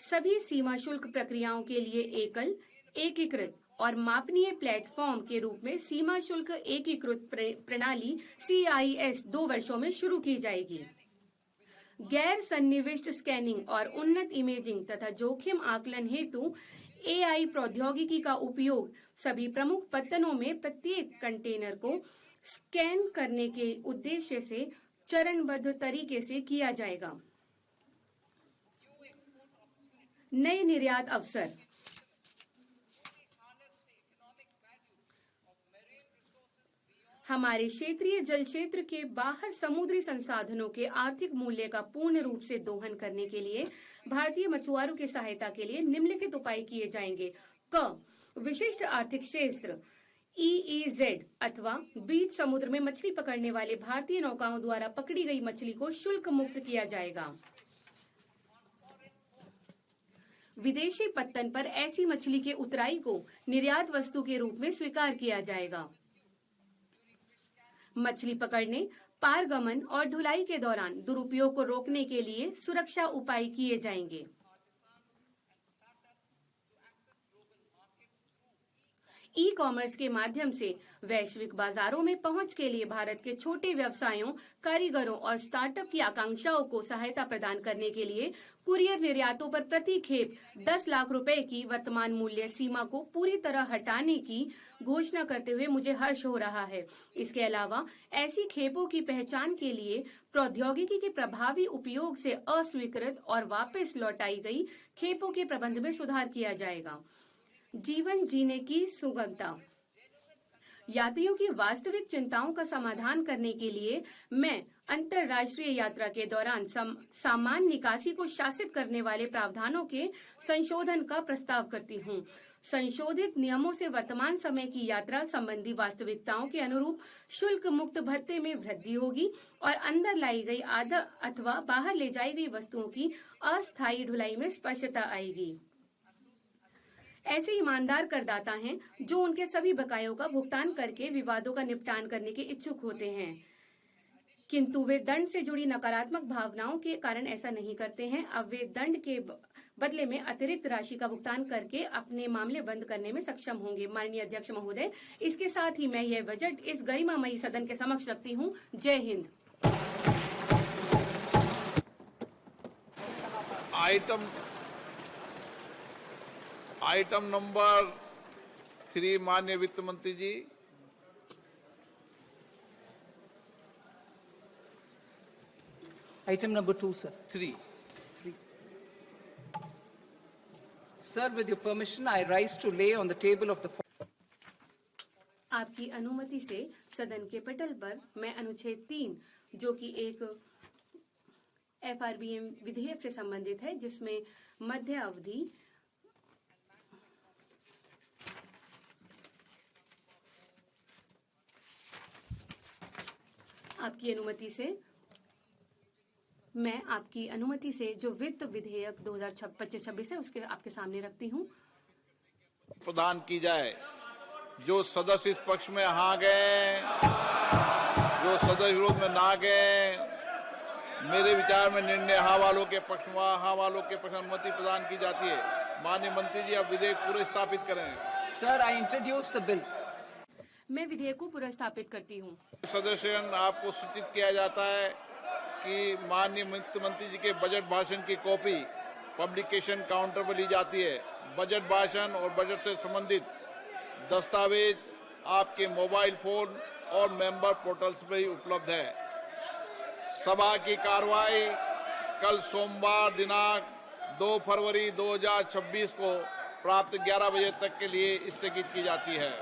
सभी सीमा शुल्क प्रक्रियाओं के लिए एकल, एकीकृत और मापनीय प्लेटफॉर्म के रूप में सीमा शुल्क एकीकृत प्रणाली CIS 2 वर्षों में शुरू की जाएगी। गैर सन्निविष्ट स्कैनिंग और उन्नत इमेजिंग तथा जोखिम आकलन हेतु AI प्रौद्योगिकी का उपयोग सभी प्रमुख पत्तनों में प्रत्येक कंटेनर को स्कैन करने के उद्देश्य से चरणबद्ध तरीके से किया जाएगा। नए निर्यात अवसर। हमारे क्षेत्रीय जल क्षेत्र के बाहर समुद्री संसाधनों के आर्थिक मूल्य का पूर्ण रूप से दोहन करने के लिए भारतीय मछुआरों की सहायता के लिए निम्नलिखित उपाय किए जाएंगे। क, विशिष्ट आर्थिक क्षेत्र EEZ अथवा बीच समुद्र में मछली पकड़ने वाले भारतीय नौकाओं द्वारा पकड़ी गई मछली को शुल्क मुक्त किया जाएगा। विदेशी पत्तन पर ऐसी मछली के उतराई को निर्यात वस्तु के रूप में स्वीकार किया जाएगा। मछली पकड़ने, पारगमन और ढुलाई के दौरान दुरुपयोग को रोकने के लिए सुरक्षा उपाय किए जाएंगे। ई-कॉमर्स के माध्यम से वैश्विक बाजारों में पहुंच के लिए भारत के छोटे व्यवसायों, कारीगरों और स्टार्टअप की आकांक्षाओं को सहायता प्रदान करने के लिए कुरियर निर्यातों पर प्रति खेप 10 लाख रुपए की वर्तमान मूल्य सीमा को पूरी तरह हटाने की घोषणा करते हुए मुझे हर्ष हो रहा है। इसके अलावा ऐसी खेपों की पहचान के लिए प्रौद्योगिकी के प्रभावी उपयोग से अस्वीकृत और वापस लौटाई गई खेपों के प्रबंध में सुधार किया जाएगा। जीवन जीने की सुगमता। यात्रियों की वास्तविक चिंताओं का समाधान करने के लिए मैं अंतर्राष्ट्रीय यात्रा के दौरान सामान निकासी को शासित करने वाले प्रावधानों के संशोधन का प्रस्ताव करती हूँ। संशोधित नियमों से वर्तमान समय की यात्रा संबंधी वास्तविकताओं के अनुरूप शुल्क मुक्त भत्ते में वृद्धि होगी और अंदर लाई गई आधा अथवा बाहर ले जाई गई वस्तुओं की अस्थायी ढुलाई में स्पष्टता आएगी। ऐसे ईमानदार करदाता हैं जो उनके सभी बकायों का भुगतान करके विवादों का निपटान करने के इच्छुक होते हैं, किंतु वे दंड से जुड़ी नकारात्मक भावनाओं के कारण ऐसा नहीं करते हैं। अब वे दंड के बदले में अतिरिक्त राशि का भुगतान करके अपने मामले बंद करने में सक्षम होंगे। माननीय अध्यक्ष महोदय, इसके साथ ही मैं यह बजट इस गरिमामयी सदन के समक्ष रखती हूँ। जय हिंद। आइटम नंबर 3, माननीय वित्त मंत्री जी। Item number 2, sir. 3. Sir, with your permission, I rise to lay on the table of the. आपकी अनुमति से सदन के पटल पर मैं अनुच्छेद 3, जो कि एक FRBM विधेयक से संबंधित है, जिसमें मध्य अवधि आपकी अनुमति से जो वित्त विधेयक 2025-26 है उसके आपके सामने रखती हूँ। प्रदान की जाए। जो सदस्य इस पक्ष में हाँ गए, जो सदस्य विरोध में ना गए, मेरे विचार में निर्णय हाँ वालों के पक्ष में हाँ वालों के पक्ष में अनुमति प्रदान की जाती है। माननीय मंत्री जी, अब विधेयक पूरे स्थापित करें। Sir, I introduce the bill. मैं विधेयक को पुनर्स्थापित करती हूँ। सदस्यगण, आपको सूचित किया जाता है कि माननीय वित्त मंत्री जी के बजट भाषण की कॉपी पब्लिकेशन काउंटर पर ली जाती है। बजट भाषण और बजट से संबंधित दस्तावेज आपके मोबाइल फोन और मेंबर पोर्टल्स पर ही उपलब्ध है। सभा की कार्रवाई कल सोमवार दिनांक 2 फरवरी 2026 को प्राप्त 11 बजे तक के लिए स्थगित की जाती है।